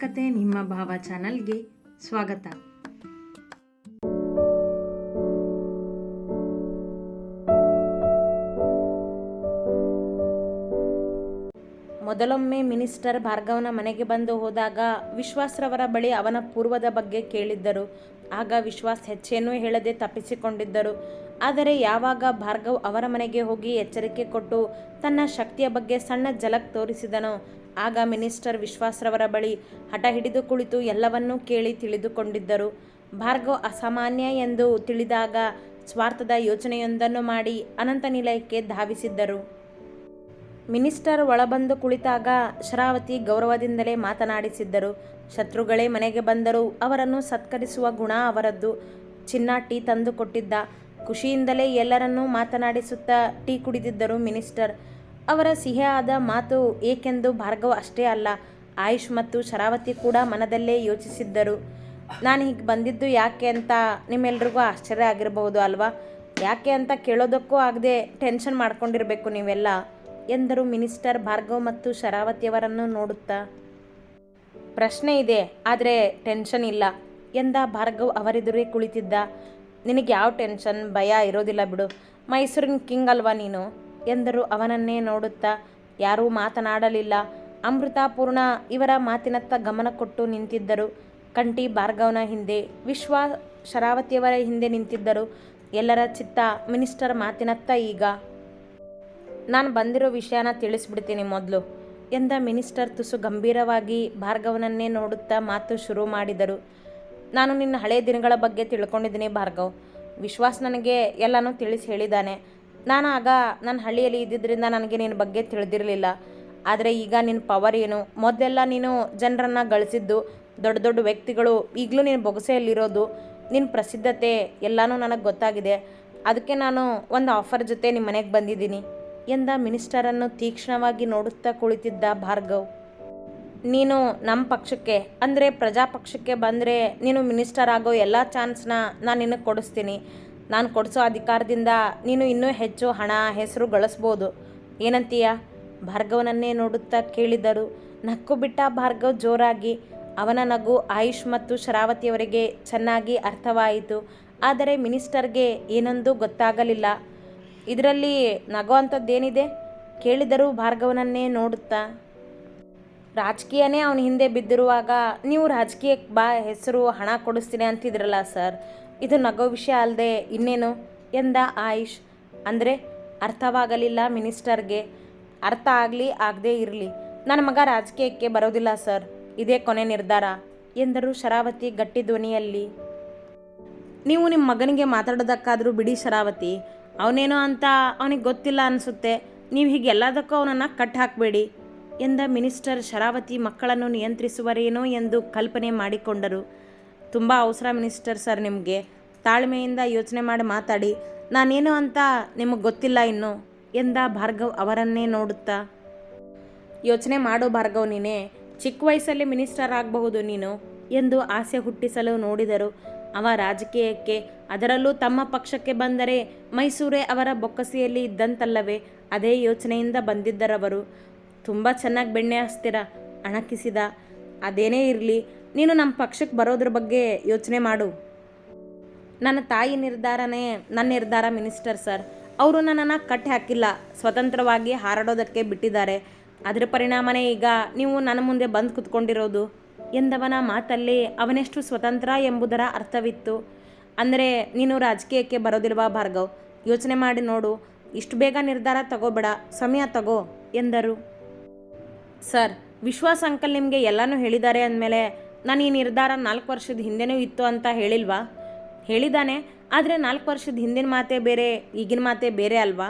ಕತೆ ನಿಮ್ಮ ಭಾವ ಚಾನಲ್ಗೆ ಸ್ವಾಗತ. ಮೊದಲೊಮ್ಮೆ ಮಿನಿಸ್ಟರ್ ಭಾರ್ಗವನ ಮನೆಗೆ ಬಂದು ಹೋದಾಗ ವಿಶ್ವಾಸ್ರವರ ಬಳಿ ಅವನ ಪೂರ್ವದ ಬಗ್ಗೆ ಕೇಳಿದ್ದರು. ಆಗ ವಿಶ್ವಾಸ್ ಹೆಚ್ಚೇನೂ ಹೇಳದೆ ತಪ್ಪಿಸಿಕೊಂಡಿದ್ದರು. ಆದರೆ ಯಾವಾಗ ಭಾರ್ಗವ್ ಅವರ ಮನೆಗೆ ಹೋಗಿ ಎಚ್ಚರಿಕೆ ಕೊಟ್ಟು ತನ್ನ ಶಕ್ತಿಯ ಬಗ್ಗೆ ಸಣ್ಣ ಝಲಕ್ ತೋರಿಸಿದನೋ ಆಗ ಮಿನಿಸ್ಟರ್ ವಿಶ್ವಾಸ್ರವರ ಬಳಿ ಹಠ ಹಿಡಿದು ಕುಳಿತು ಎಲ್ಲವನ್ನೂ ಕೇಳಿ ತಿಳಿದುಕೊಂಡಿದ್ದರು. ಭಾರ್ಗವ್ ಅಸಾಮಾನ್ಯ ಎಂದು ತಿಳಿದಾಗ ಸ್ವಾರ್ಥದ ಯೋಚನೆಯೊಂದನ್ನು ಮಾಡಿ ಅನಂತ ನಿಲಯಕ್ಕೆ ಧಾವಿಸಿದ್ದರು. ಮಿನಿಸ್ಟರ್ ಒಳಬಂದು ಕುಳಿತಾಗ ಶರಾವತಿ ಗೌರವದಿಂದಲೇ ಮಾತನಾಡಿಸಿದ್ದರು. ಶತ್ರುಗಳೇ ಮನೆಗೆ ಬಂದರೂ ಅವರನ್ನು ಸತ್ಕರಿಸುವ ಗುಣ ಅವರದ್ದು. ಚಿನ್ನ ಟೀ ತಂದು ಕೊಟ್ಟಿದ್ದ. ಖುಷಿಯಿಂದಲೇ ಎಲ್ಲರನ್ನೂ ಮಾತನಾಡಿಸುತ್ತಾ ಟೀ ಕುಡಿದಿದ್ದರು ಮಿನಿಸ್ಟರ್. ಅವರ ಸಿಹಿಯಾದ ಮಾತು ಏಕೆಂದು ಭಾರ್ಗವ್ ಅಷ್ಟೇ ಅಲ್ಲ, ಆಯುಷ್ ಮತ್ತು ಶರಾವತಿ ಕೂಡ ಮನದಲ್ಲೇ ಯೋಚಿಸಿದ್ದರು. ನಾನು ಹೀಗೆ ಬಂದಿದ್ದು ಯಾಕೆ ಅಂತ ನಿಮ್ಮೆಲ್ರಿಗೂ ಆಶ್ಚರ್ಯ ಆಗಿರಬಹುದು ಅಲ್ವಾ? ಯಾಕೆ ಅಂತ ಕೇಳೋದಕ್ಕೂ ಆಗದೆ ಟೆನ್ಷನ್ ಮಾಡ್ಕೊಂಡಿರಬೇಕು ನೀವೆಲ್ಲ ಎಂದರು ಮಿನಿಸ್ಟರ್ ಭಾರ್ಗವ್ ಮತ್ತು ಶರಾವತಿಯವರನ್ನು ನೋಡುತ್ತಾ. ಪ್ರಶ್ನೆ ಇದೆ, ಆದರೆ ಟೆನ್ಷನ್ ಇಲ್ಲ ಎಂದ ಭಾರ್ಗವ್ ಅವರೆದುರೇ ಕುಳಿತಿದ್ದ. ನಿನಗೆ ಯಾವ ಟೆನ್ಷನ್ ಭಯ ಇರೋದಿಲ್ಲ ಬಿಡು, ಮೈಸೂರಿನ ಕಿಂಗ್ ಅಲ್ವಾ ನೀನು ಎಂದರು ಅವನನ್ನೇ ನೋಡುತ್ತಾ. ಯಾರೂ ಮಾತನಾಡಲಿಲ್ಲ. ಅಮೃತಾಪೂರ್ಣ ಇವರ ಮಾತಿನತ್ತ ಗಮನ ಕೊಟ್ಟು ನಿಂತಿದ್ದರು. ಕಂಠಿ ಭಾರ್ಗವ್ನ ಹಿಂದೆ, ವಿಶ್ವ ಶರಾವತಿಯವರ ಹಿಂದೆ ನಿಂತಿದ್ದರು. ಎಲ್ಲರ ಚಿತ್ತ ಮಿನಿಸ್ಟರ್ ಮಾತಿನತ್ತ. ಈಗ ನಾನು ಬಂದಿರೋ ವಿಷಯನ ತಿಳಿಸ್ಬಿಡ್ತೀನಿ ಮೊದಲು ಎಂದ ಮಿನಿಸ್ಟರ್ ತುಸು ಗಂಭೀರವಾಗಿ ಭಾರ್ಗವನನ್ನೇ ನೋಡುತ್ತಾ ಮಾತು ಶುರು ಮಾಡಿದರು. ನಾನು ನಿನ್ನ ಹಳೆಯ ದಿನಗಳ ಬಗ್ಗೆ ತಿಳ್ಕೊಂಡಿದ್ದೀನಿ ಭಾರ್ಗವ್. ವಿಶ್ವಾಸ್ ನನಗೆ ಎಲ್ಲನೂ ತಿಳಿಸಿ ಹೇಳಿದ್ದಾನೆ. ನಾನು ಆಗ ನನ್ನ ಹಳ್ಳಿಯಲ್ಲಿ ಇದ್ದಿದ್ದರಿಂದ ನನಗೆ ನಿನ್ನ ಬಗ್ಗೆ ತಿಳಿದಿರಲಿಲ್ಲ. ಆದರೆ ಈಗ ನಿನ್ನ ಪವರ್ ಏನು, ಮೊದಲೆಲ್ಲ ನೀನು ಜನರನ್ನು ಗಳಿಸಿದ್ದು, ದೊಡ್ಡ ದೊಡ್ಡ ವ್ಯಕ್ತಿಗಳು ಈಗಲೂ ನಿನ್ನ ಬೊಗಸೆಯಲ್ಲಿರೋದು, ನಿನ್ನ ಪ್ರಸಿದ್ಧತೆ ಎಲ್ಲನೂ ನನಗೆ ಗೊತ್ತಾಗಿದೆ. ಅದಕ್ಕೆ ನಾನು ಒಂದು ಆಫರ್ ಜೊತೆ ನಿಮ್ಮ ಮನೆಗೆ ಬಂದಿದ್ದೀನಿ ಎಂದ ಮಿನಿಸ್ಟರನ್ನು ತೀಕ್ಷ್ಣವಾಗಿ ನೋಡುತ್ತಾ ಕುಳಿತಿದ್ದ ಭಾರ್ಗವ್. ನೀನು ನಮ್ಮ ಪಕ್ಷಕ್ಕೆ ಅಂದರೆ ಪ್ರಜಾಪಕ್ಷಕ್ಕೆ ಬಂದರೆ ನೀನು ಮಿನಿಸ್ಟರ್ ಆಗೋ ಎಲ್ಲ ಚಾನ್ಸ್ನ ನಾನು ನಿನಗೆ ಕೊಡಿಸ್ತೀನಿ. ನಾನು ಕೊಡಿಸೋ ಅಧಿಕಾರದಿಂದ ನೀನು ಇನ್ನೂ ಹೆಚ್ಚು ಹಣ ಹೆಸರು ಗಳಿಸ್ಬೋದು. ಏನಂತೀಯ? ಭಾರ್ಗವನನ್ನೇ ನೋಡುತ್ತಾ ಕೇಳಿದರು. ನಕ್ಕು ಬಿಟ್ಟ ಭಾರ್ಗವ್ ಜೋರಾಗಿ. ಅವನ ನಗು ಆಯುಷ್ ಮತ್ತು ಶರಾವತಿಯವರಿಗೆ ಚೆನ್ನಾಗಿ ಅರ್ಥವಾಯಿತು. ಆದರೆ ಮಿನಿಸ್ಟರ್ಗೆ ಏನೊಂದು ಗೊತ್ತಾಗಲಿಲ್ಲ. ಇದರಲ್ಲಿ ನಗೋ ಅಂಥದ್ದೇನಿದೆ ಕೇಳಿದರು ಭಾರ್ಗವನನ್ನೇ ನೋಡುತ್ತಾ. ರಾಜಕೀಯನೇ ಅವನ ಹಿಂದೆ ಬಿದ್ದಿರುವಾಗ ನೀವು ರಾಜಕೀಯಕ್ಕೆ ಬಾ, ಹೆಸರು ಹಣ ಕೊಡಿಸ್ತೀನಿ ಅಂತಿದ್ರಲ್ಲ ಸರ್, ಇದು ನಗೋ ವಿಷಯ ಅಲ್ಲದೆ ಇನ್ನೇನು ಎಂದ ಆಯುಷ್. ಅಂದರೆ ಅರ್ಥವಾಗಲಿಲ್ಲ ಮಿನಿಸ್ಟರ್ಗೆ. ಅರ್ಥ ಆಗಲಿ ಆಗದೇ ಇರಲಿ, ನನ್ನ ಮಗ ರಾಜಕೀಯಕ್ಕೆ ಬರೋದಿಲ್ಲ ಸರ್, ಇದೇ ಕೊನೆ ನಿರ್ಧಾರ ಎಂದರು ಶರಾವತಿ ಗಟ್ಟಿ ಧ್ವನಿಯಲ್ಲಿ. ನೀವು ನಿಮ್ಮ ಮಗನಿಗೆ ಮಾತಾಡೋದಕ್ಕಾದರೂ ಬಿಡಿ ಶರಾವತಿ, ಅವನೇನೋ ಅಂತ ಅವನಿಗೆ ಗೊತ್ತಿಲ್ಲ ಅನಿಸುತ್ತೆ. ನೀವು ಹೀಗೆ ಎಲ್ಲದಕ್ಕೂ ಅವನನ್ನು ಕಟ್ ಹಾಕಬೇಡಿ ಎಂದ ಮಿನಿಸ್ಟರ್ ಶರಾವತಿ ಮಕ್ಕಳನ್ನು ನಿಯಂತ್ರಿಸುವರೇನೋ ಎಂದು ಕಲ್ಪನೆ ಮಾಡಿಕೊಂಡರು. ತುಂಬ ಅವಸರ ಮಿನಿಸ್ಟರ್ ಸರ್ ನಿಮಗೆ, ತಾಳ್ಮೆಯಿಂದ ಯೋಚನೆ ಮಾಡಿ ಮಾತಾಡಿ. ನಾನೇನು ಅಂತ ನಿಮಗೆ ಗೊತ್ತಿಲ್ಲ ಇನ್ನು ಎಂದ ಭಾರ್ಗವ್ ಅವರನ್ನೇ ನೋಡುತ್ತಾ. ಯೋಚನೆ ಮಾಡು ಭಾರ್ಗವ್, ನೀನೇ ಚಿಕ್ಕ ವಯಸ್ಸಲ್ಲಿ ಮಿನಿಸ್ಟರ್ ಆಗಬಹುದು ನೀನು ಎಂದು ಆಸೆ ಹುಟ್ಟಿಸಲು ನೋಡಿದರು. ಅವ ರಾಜಕೀಯಕ್ಕೆ, ಅದರಲ್ಲೂ ತಮ್ಮ ಪಕ್ಷಕ್ಕೆ ಬಂದರೆ ಮೈಸೂರೇ ಅವರ ಬೊಕ್ಕಸೆಯಲ್ಲಿ ಇದ್ದಂತಲ್ಲವೇ? ಅದೇ ಯೋಚನೆಯಿಂದ ಬಂದಿದ್ದರವರು. ತುಂಬ ಚೆನ್ನಾಗಿ ಬೆಣ್ಣೆ ಹಚ್ತೀರ ಅಣಕಿಸಿದ. ಅದೇನೇ ಇರಲಿ, ನೀನು ನಮ್ಮ ಪಕ್ಷಕ್ಕೆ ಬರೋದ್ರ ಬಗ್ಗೆ ಯೋಚನೆ ಮಾಡು. ನನ್ನ ತಾಯಿ ನಿರ್ಧಾರನೇ ನನ್ನ ನಿರ್ಧಾರ ಮಿನಿಸ್ಟರ್ ಸರ್. ಅವರು ನನ್ನನ್ನು ಕಟ್ಟಿ ಹಾಕಿಲ್ಲ, ಸ್ವತಂತ್ರವಾಗಿ ಹಾರಾಡೋದಕ್ಕೆ ಬಿಟ್ಟಿದ್ದಾರೆ. ಅದರ ಪರಿಣಾಮನೇ ಈಗ ನೀವು ನನ್ನ ಮುಂದೆ ಬಂದು ಕುತ್ಕೊಂಡಿರೋದು ಎಂದವನ ಮಾತಲ್ಲಿ ಅವನೆಷ್ಟು ಸ್ವತಂತ್ರ ಎಂಬುದರ ಅರ್ಥವಿತ್ತು. ಅಂದರೆ ನೀನು ರಾಜಕೀಯಕ್ಕೆ ಬರೋದಿಲ್ವಾ ಭಾರ್ಗವ್? ಯೋಚನೆ ಮಾಡಿ ನೋಡು, ಇಷ್ಟು ಬೇಗ ನಿರ್ಧಾರ ತಗೋಬೇಡ, ಸಮಯ ತಗೋ ಎಂದರು. ಸರ್, ವಿಶ್ವಾಸ್ ಅಂಕಲ್ ನಿಮಗೆ ಎಲ್ಲನೂ ಹೇಳಿದ್ದಾರೆ ಅಂದಮೇಲೆ ನಾನು ಈ ನಿರ್ಧಾರ 4 ವರ್ಷದ ಹಿಂದೆನೂ ಇತ್ತು ಅಂತ ಹೇಳಿಲ್ವಾ? ಹೇಳಿದ್ದಾನೆ, ಆದರೆ 4 ವರ್ಷದ ಹಿಂದಿನ ಮಾತೇ ಬೇರೆ, ಈಗಿನ ಮಾತೇ ಬೇರೆ ಅಲ್ವಾ?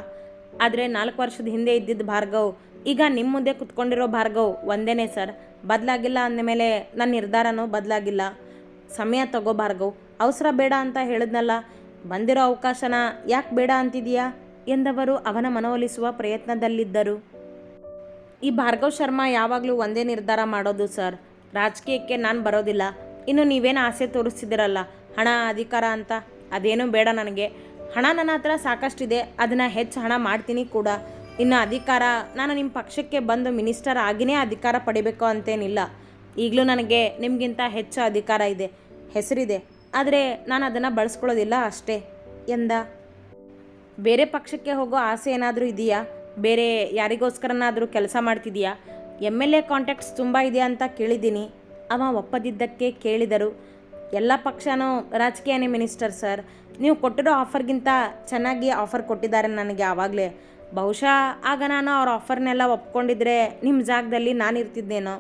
ಆದರೆ 4 ವರ್ಷದ ಹಿಂದೆ ಇದ್ದಿದ್ದ ಭಾರ್ಗವ್ ಈಗ ನಿಮ್ಮ ಮುಂದೆ ಕುತ್ಕೊಂಡಿರೋ ಭಾರ್ಗವ್ ಒಂದೇನೇ ಸರ್. ಬದಲಾಗಿಲ್ಲ ಅಂದಮೇಲೆ ನನ್ನ ನಿರ್ಧಾರನೂ ಬದಲಾಗಿಲ್ಲ. ಸಮಯ ತಗೋ ಭಾರ್ಗವ್, ಅವಸರ ಬೇಡ ಅಂತ ಹೇಳಿದ್ನಲ್ಲ. ಬಂದಿರೋ ಅವಕಾಶನ ಯಾಕೆ ಬೇಡ ಅಂತಿದೀಯಾ ಎಂದವರು ಅವನ ಮನವೊಲಿಸುವ ಪ್ರಯತ್ನದಲ್ಲಿದ್ದರು. ಈ ಭಾರ್ಗವ್ ಶರ್ಮಾ ಯಾವಾಗಲೂ ಒಂದೇ ನಿರ್ಧಾರ ಮಾಡೋದು ಸರ್, ರಾಜಕೀಯಕ್ಕೆ ನಾನು ಬರೋದಿಲ್ಲ. ಇನ್ನು ನೀವೇನು ಆಸೆ ತೋರಿಸ್ತಿದ್ದೀರಲ್ಲ, ಹಣ ಅಧಿಕಾರ ಅಂತ, ಅದೇನೂ ಬೇಡ ನನಗೆ. ಹಣ ನನ್ನ ಹತ್ರ ಸಾಕಷ್ಟಿದೆ, ಅದನ್ನು ಹೆಚ್ಚು ಹಣ ಮಾಡ್ತೀನಿ ಕೂಡ. ಇನ್ನು ಅಧಿಕಾರ, ನಾನು ನಿಮ್ಮ ಪಕ್ಷಕ್ಕೆ ಬಂದು ಮಿನಿಸ್ಟರ್ ಆಗಿನೇ ಅಧಿಕಾರ ಪಡಿಬೇಕು ಅಂತೇನಿಲ್ಲ. ಈಗಲೂ ನನಗೆ ನಿಮಗಿಂತ ಹೆಚ್ಚು ಅಧಿಕಾರ ಇದೆ, ಹೆಸರಿದೆ, ಆದರೆ ನಾನು ಅದನ್ನು ಬಳಸ್ಕೊಳ್ಳೋದಿಲ್ಲ ಅಷ್ಟೇ ಎಂದ. ಬೇರೆ ಪಕ್ಷಕ್ಕೆ ಹೋಗೋ ಆಸೆ ಏನಾದರೂ ಇದೆಯಾ? ಬೇರೆ ಯಾರಿಗೋಸ್ಕರನಾದರೂ ಕೆಲಸ ಮಾಡ್ತಿದೆಯಾ? MLA ಕಾಂಟ್ಯಾಕ್ಟ್ಸ್ ತುಂಬ ಇದೆ ಅಂತ ಕೇಳಿದ್ದೀನಿ. ಅವ ಒಪ್ಪದಿದ್ದಕ್ಕೆ ಕೇಳಿದರು. ಎಲ್ಲ ಪಕ್ಷನೂ ರಾಜಕೀಯನೇ ಮಿನಿಸ್ಟರ್ ಸರ್. ನೀವು ಕೊಟ್ಟಿರೋ ಆಫರ್ಗಿಂತ ಚೆನ್ನಾಗಿ ಆಫರ್ ಕೊಟ್ಟಿದ್ದಾರೆ ನನಗೆ ಆವಾಗಲೇ. ಬಹುಶಃ ಆಗ ನಾನು ಅವ್ರ ಆಫರ್ನೆಲ್ಲ ಒಪ್ಕೊಂಡಿದ್ರೆ ನಿಮ್ಮ ಜಾಗದಲ್ಲಿ ನಾನಿರ್ತಿದ್ದೇನೋ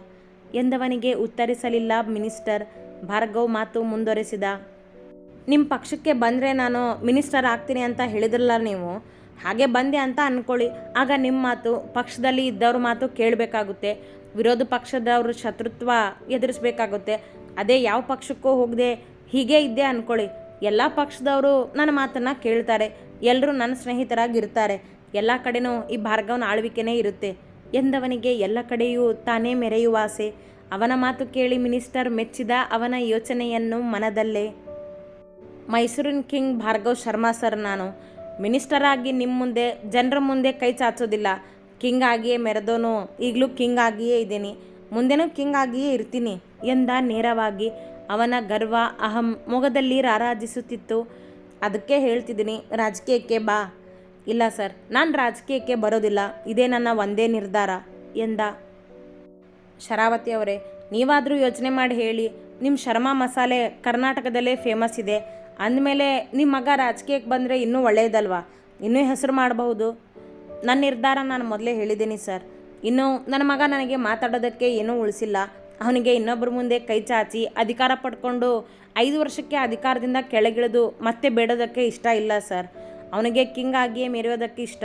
ಎಂದವನಿಗೆ ಉತ್ತರಿಸಲಿಲ್ಲ ಮಿನಿಸ್ಟರ್. ಭಾರ್ಗವ್ ಮಾತು ಮುಂದುವರೆಸಿದ. ನಿಮ್ಮ ಪಕ್ಷಕ್ಕೆ ಬಂದರೆ ನಾನು ಮಿನಿಸ್ಟರ್ ಆಗ್ತೀನಿ ಅಂತ ಹೇಳಿದ್ರಲ್ಲ ನೀವು, ಹಾಗೆ ಬಂದೆ ಅಂತ ಅಂದ್ಕೊಳ್ಳಿ. ಆಗ ನಿಮ್ಮ ಮಾತು, ಪಕ್ಷದಲ್ಲಿ ಇದ್ದವ್ರ ಮಾತು ಕೇಳಬೇಕಾಗುತ್ತೆ. ವಿರೋಧ ಪಕ್ಷದವ್ರ ಶತ್ರುತ್ವ ಎದುರಿಸ್ಬೇಕಾಗುತ್ತೆ. ಅದೇ ಯಾವ ಪಕ್ಷಕ್ಕೂ ಹೋಗದೆ ಹೀಗೆ ಇದ್ದೆ ಅಂದ್ಕೊಳ್ಳಿ, ಎಲ್ಲ ಪಕ್ಷದವರು ನನ್ನ ಮಾತನ್ನು ಕೇಳ್ತಾರೆ, ಎಲ್ಲರೂ ನನ್ನ ಸ್ನೇಹಿತರಾಗಿರ್ತಾರೆ, ಎಲ್ಲ ಕಡೆನೂ ಈ ಭಾರ್ಗವನ ಆಳ್ವಿಕೆನೇ ಇರುತ್ತೆ ಎಂದವನಿಗೆ ಎಲ್ಲ ಕಡೆಯೂ ತಾನೇ ಮೆರೆಯುವ ಆಸೆ. ಅವನ ಮಾತು ಕೇಳಿ ಮಿನಿಸ್ಟರ್ ಮೆಚ್ಚಿದ ಅವನ ಯೋಚನೆಯನ್ನು ಮನದಲ್ಲೇ. ಮೈಸೂರಿನ ಕಿಂಗ್ ಭಾರ್ಗವ್ ಶರ್ಮಾ ಸರ್. ನಾನು ಮಿನಿಸ್ಟರ್ ಆಗಿ ನಿಮ್ಮ ಮುಂದೆ, ಜನರ ಮುಂದೆ ಕೈ ಚಾಚೋದಿಲ್ಲ. ಕಿಂಗ್ ಆಗಿಯೇ ಮೆರೆದೋನು, ಈಗಲೂ ಕಿಂಗ್ ಆಗಿಯೇ ಇದ್ದೀನಿ, ಮುಂದೆನೂ ಕಿಂಗ್ ಆಗಿಯೇ ಇರ್ತೀನಿ ಎಂದ ನೇರವಾಗಿ. ಅವನ ಗರ್ವ, ಅಹಂ ಮೊಗದಲ್ಲಿ ರಾರಾಜಿಸುತ್ತಿತ್ತು. ಅದಕ್ಕೆ ಹೇಳ್ತಿದ್ದೀನಿ, ರಾಜಕೀಯಕ್ಕೆ ಬಾ. ಇಲ್ಲ ಸರ್, ನಾನು ರಾಜಕೀಯಕ್ಕೆ ಬರೋದಿಲ್ಲ, ಇದೇ ನನ್ನ ಒಂದೇ ನಿರ್ಧಾರ ಎಂದ. ಶರಾವತಿ ಅವರೇ, ನೀವಾದರೂ ಯೋಚನೆ ಮಾಡಿ ಹೇಳಿ. ನಿಮ್ಮ ಶರ್ಮಾ ಮಸಾಲೆ ಕರ್ನಾಟಕದಲ್ಲೇ ಫೇಮಸ್ ಇದೆ ಅಂದಮೇಲೆ ನಿಮ್ಮ ಮಗ ರಾಜಕೀಯಕ್ಕೆ ಬಂದರೆ ಇನ್ನೂ ಒಳ್ಳೆಯದಲ್ವಾ? ಇನ್ನೂ ಹೆಸರು ಮಾಡಬಹುದು. ನನ್ನ ನಿರ್ಧಾರ ನಾನು ಮೊದಲೇ ಹೇಳಿದ್ದೀನಿ ಸರ್. ಇನ್ನು ನನ್ನ ಮಗ ನನಗೆ ಮಾತಾಡೋದಕ್ಕೆ ಏನೂ ಉಳಿಸಿಲ್ಲ. ಅವನಿಗೆ ಇನ್ನೊಬ್ಬರ ಮುಂದೆ ಕೈ ಚಾಚಿ ಅಧಿಕಾರ ಪಡ್ಕೊಂಡು 5 ವರ್ಷಕ್ಕೆ ಅಧಿಕಾರದಿಂದ ಕೆಳಗಿಳಿದು ಮತ್ತೆ ಬೇಡೋದಕ್ಕೆ ಇಷ್ಟ ಇಲ್ಲ ಸರ್. ಅವನಿಗೆ ಕಿಂಗ್ ಆಗಿಯೇ ಮೆರೆಯೋದಕ್ಕೆ ಇಷ್ಟ.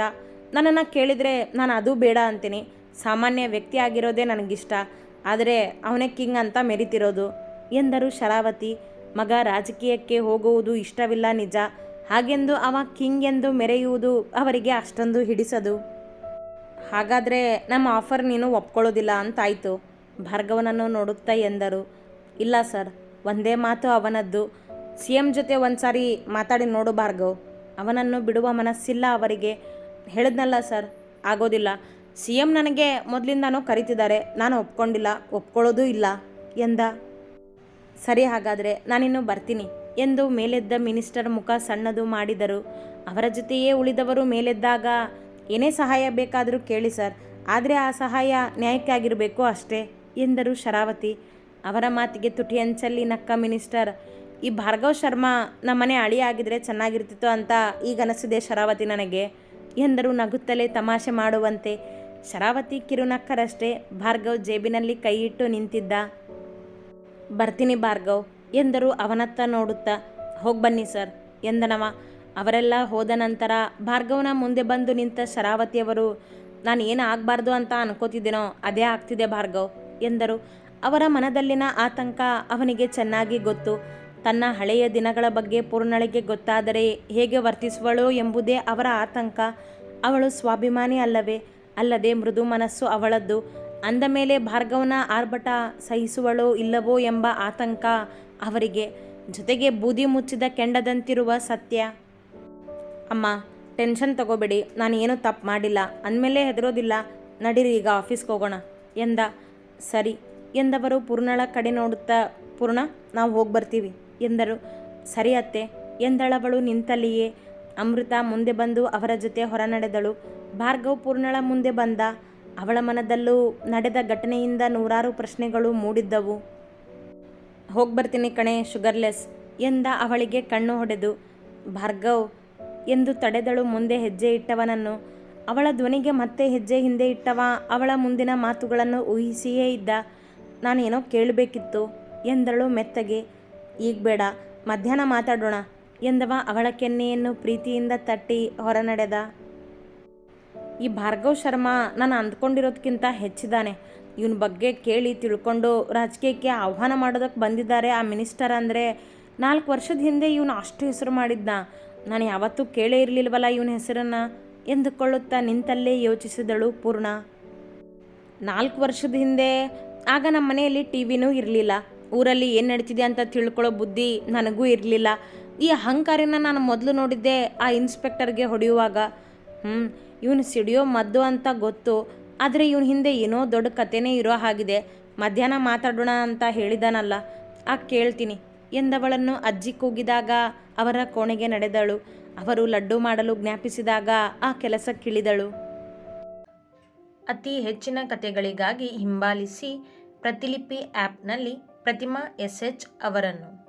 ನನ್ನನ್ನು ಕೇಳಿದರೆ ನಾನು ಅದೂ ಬೇಡ ಅಂತೀನಿ. ಸಾಮಾನ್ಯ ವ್ಯಕ್ತಿ ಆಗಿರೋದೇ ನನಗಿಷ್ಟ, ಆದರೆ ಅವನೇ ಕಿಂಗ್ ಅಂತ ಮೆರಿತಿರೋದು ಎಂದರು ಶರಾವತಿ. ಮಗ ರಾಜಕೀಯಕ್ಕೆ ಹೋಗುವುದು ಇಷ್ಟವಿಲ್ಲ ನಿಜ, ಹಾಗೆಂದು ಅವ ಕಿಂಗ್ ಎಂದು ಮೆರೆಯುವುದು ಅವರಿಗೆ ಅಷ್ಟೊಂದು ಹಿಡಿಸದು. ಹಾಗಾದರೆ ನಮ್ಮ ಆಫರ್ ನೀನು ಒಪ್ಕೊಳ್ಳೋದಿಲ್ಲ ಅಂತಾಯಿತು ಭಾರ್ಗವನನ್ನು ನೋಡುತ್ತಾ ಎಂದರು. ಇಲ್ಲ ಸರ್, ಒಂದೇ ಮಾತು ಅವನದ್ದು. CM ಜೊತೆ ಒಂದು ಸಾರಿ ಮಾತಾಡಿ ನೋಡು ಭಾರ್ಗವ್. ಅವನನ್ನು ಬಿಡುವ ಮನಸ್ಸಿಲ್ಲ ಅವರಿಗೆ. ಹೇಳಿದ್ನಲ್ಲ ಸರ್, ಆಗೋದಿಲ್ಲ. CM ನನಗೆ ಮೊದಲಿಂದನೂ ಕರೀತಿದ್ದಾರೆ, ನಾನು ಒಪ್ಕೊಂಡಿಲ್ಲ, ಒಪ್ಕೊಳ್ಳೋದೂ ಇಲ್ಲ ಎಂದ. ಸರಿ, ಹಾಗಾದರೆ ನಾನಿನ್ನು ಬರ್ತೀನಿ ಎಂದು ಮೇಲೆದ್ದ ಮಿನಿಸ್ಟರ್ ಮುಖ ಸಣ್ಣದು ಮಾಡಿದರು. ಅವರ ಜೊತೆಯೇ ಉಳಿದವರು ಮೇಲೆದ್ದಾಗ, ಏನೇ ಸಹಾಯ ಬೇಕಾದರೂ ಕೇಳಿ ಸರ್, ಆದರೆ ಆ ಸಹಾಯ ನ್ಯಾಯಕ್ಕಾಗಿರಬೇಕು ಅಷ್ಟೇ ಎಂದರು ಶರಾವತಿ. ಅವರ ಮಾತಿಗೆ ತುಟಿಯಂಚಲ್ಲಿ ನಕ್ಕ ಮಿನಿಸ್ಟರ್. ಈ ಭಾರ್ಗವ್ ಶರ್ಮಾ ನಮ್ಮನೆ ಅಳಿ ಆಗಿದ್ರೆ ಚೆನ್ನಾಗಿರ್ತಿತ್ತು ಅಂತ ಈಗ ಅನಿಸಿದೆ ಶರಾವತಿ ನನಗೆ ಎಂದರು ನಗುತ್ತಲೇ ತಮಾಷೆ ಮಾಡುವಂತೆ. ಶರಾವತಿ ಕಿರುನಕ್ಕರಷ್ಟೇ. ಭಾರ್ಗವ್ ಜೇಬಿನಲ್ಲಿ ಕೈಯಿಟ್ಟು ನಿಂತಿದ್ದ. ಬರ್ತೀನಿ ಭಾರ್ಗವ್ ಎಂದರು ಅವನತ್ತ ನೋಡುತ್ತಾ. ಹೋಗ್ಬನ್ನಿ ಸರ್ ಎಂದನವ. ಅವರೆಲ್ಲ ಹೋದ ನಂತರ ಭಾರ್ಗವನ ಮುಂದೆ ಬಂದು ನಿಂತ ಶರಾವತಿಯವರು, ನಾನು ಏನು ಆಗಬಾರ್ದು ಅಂತ ಅನ್ಕೋತಿದ್ದೇನೋ ಅದೇ ಆಗ್ತಿದೆ ಭಾರ್ಗವ್ ಎಂದರು. ಅವರ ಮನದಲ್ಲಿನ ಆತಂಕ ಅವನಿಗೆ ಚೆನ್ನಾಗಿ ಗೊತ್ತು. ತನ್ನ ಹಳೆಯ ದಿನಗಳ ಬಗ್ಗೆ ಪೂರ್ಣಳಿಗೆ ಗೊತ್ತಾದರೆ ಹೇಗೆ ವರ್ತಿಸುವಳೋ ಎಂಬುದೇ ಅವರ ಆತಂಕ. ಅವಳು ಸ್ವಾಭಿಮಾನಿ ಅಲ್ಲವೇ? ಅಲ್ಲದೆ ಮೃದು ಮನಸ್ಸು ಅವಳದ್ದು. ಅಂದ ಮೇಲೆ ಭಾರ್ಗವನ ಆರ್ಭಟ ಸಹಿಸುವಳೋ ಇಲ್ಲವೋ ಎಂಬ ಆತಂಕ ಅವರಿಗೆ. ಜೊತೆಗೆ ಬೂದಿ ಮುಚ್ಚಿದ ಕೆಂಡದಂತಿರುವ ಸತ್ಯ. ಅಮ್ಮ, ಟೆನ್ಷನ್ ತಗೋಬೇಡಿ, ನಾನು ಏನೂ ತಪ್ಪು ಮಾಡಿಲ್ಲ ಅಂದಮೇಲೆ ಹೆದರೋದಿಲ್ಲ. ನಡೀರಿ ಈಗ ಆಫೀಸ್ಗೆ ಹೋಗೋಣ ಎಂದ. ಸರಿ ಎಂದವರು ಪೂರ್ಣಳ ಕಡೆ ನೋಡುತ್ತಾ, ಪೂರ್ಣ, ನಾವು ಹೋಗಿ ಬರ್ತೀವಿ ಎಂದರು. ಸರಿ ಅತ್ತೆ ಎಂದಳವಳು ನಿಂತಲ್ಲಿಯೇ. ಅಮೃತ ಮುಂದೆ ಬಂದು ಅವರ ಜೊತೆ ಹೊರ ನಡೆದಳು. ಭಾರ್ಗವ್ ಪೂರ್ಣಳ ಮುಂದೆ ಬಂದ. ಅವಳ ಮನದಲ್ಲೂ ನಡೆದ ಘಟನೆಯಿಂದ ನೂರಾರು ಪ್ರಶ್ನೆಗಳು ಮೂಡಿದ್ದವು. ಹೋಗ್ಬರ್ತೀನಿ ಕಣೆ, ಶುಗರ್ಲೆಸ್ ಎಂದ ಅವಳಿಗೆ ಕಣ್ಣು ಹೊಡೆದು. ಭಾರ್ಗವ್ ಎಂದು ತಡೆದಳು ಮುಂದೆ ಹೆಜ್ಜೆ ಇಟ್ಟವನನ್ನು. ಅವಳ ಧ್ವನಿಗೆ ಮತ್ತೆ ಹೆಜ್ಜೆ ಹಿಂದೆ ಇಟ್ಟವ ಅವಳ ಮುಂದಿನ ಮಾತುಗಳನ್ನು ಊಹಿಸಿಯೇ ಇದ್ದ. ನಾನೇನೋ ಕೇಳಬೇಕಿತ್ತು ಎಂದಳು ಮೆತ್ತಗೆ. ಈಗ ಬೇಡ, ಮಧ್ಯಾಹ್ನ ಮಾತಾಡೋಣ ಎಂದವ ಅವಳ ಕೆನ್ನೆಯನ್ನು ಪ್ರೀತಿಯಿಂದ ತಟ್ಟಿ ಹೊರ ನಡೆದ. ಈ ಭಾರ್ಗವ್ ಶರ್ಮಾ ನಾನು ಅಂದ್ಕೊಂಡಿರೋದಕ್ಕಿಂತ ಹೆಚ್ಚಿದ್ದಾನೆ. ಇವನ ಬಗ್ಗೆ ಕೇಳಿ ತಿಳ್ಕೊಂಡು ರಾಜಕೀಯಕ್ಕೆ ಆಹ್ವಾನ ಮಾಡೋದಕ್ಕೆ ಬಂದಿದ್ದಾರೆ ಆ ಮಿನಿಸ್ಟರ್ ಅಂದರೆ. 4 ವರ್ಷದ ಹಿಂದೆ ಇವನು ಅಷ್ಟು ಹೆಸರು ಮಾಡಿದ್ದ. ನಾನು ಯಾವತ್ತೂ ಕೇಳೇ ಇರಲಿಲ್ವಲ್ಲ ಇವನ ಹೆಸರನ್ನು ಎಂದುಕೊಳ್ಳುತ್ತಾ ನಿಂತಲ್ಲೇ ಯೋಚಿಸಿದಳು ಪೂರ್ಣ. 4 ವರ್ಷದ ಹಿಂದೆ ಆಗ ನಮ್ಮ ಮನೆಯಲ್ಲಿ ಟಿವಿನೂ ಇರಲಿಲ್ಲ. ಊರಲ್ಲಿ ಏನು ನಡೀತಿದೆ ಅಂತ ತಿಳ್ಕೊಳ್ಳೋ ಬುದ್ಧಿ ನನಗೂ ಇರಲಿಲ್ಲ. ಈ ಅಹಂಕಾರಿನ ನಾನು ಮೊದಲು ನೋಡಿದ್ದೆ ಆ ಇನ್ಸ್ಪೆಕ್ಟರ್ಗೆ ಹೊಡೆಯುವಾಗ. ಇವನು ಸಿಡಿಯೋ ಮದ್ದು ಅಂತ ಗೊತ್ತು, ಆದರೆ ಇವನ ಹಿಂದೆ ಏನೋ ದೊಡ್ಡ ಕಥೆನೇ ಇರೋ ಹಾಗಿದೆ. ಮಧ್ಯಾಹ್ನ ಮಾತಾಡೋಣ ಅಂತ ಹೇಳಿದನಲ್ಲ, ಕೇಳ್ತೀನಿ ಎಂದವಳನ್ನು ಅಜ್ಜಿ ಕೂಗಿದಾಗ ಅವರ ಕೋಣೆಗೆ ನಡೆದಳು. ಅವರು ಲಡ್ಡು ಮಾಡಲು ಜ್ಞಾಪಿಸಿದಾಗ ಆ ಕೆಲಸಕ್ಕಿಳಿದಳು. ಅತಿ ಹೆಚ್ಚಿನ ಕಥೆಗಳಿಗಾಗಿ ಹಿಂಬಾಲಿಸಿ ಪ್ರತಿಲಿಪಿ ಆ್ಯಪ್ನಲ್ಲಿ ಪ್ರತಿಮಾ SH ಅವರನ್ನು.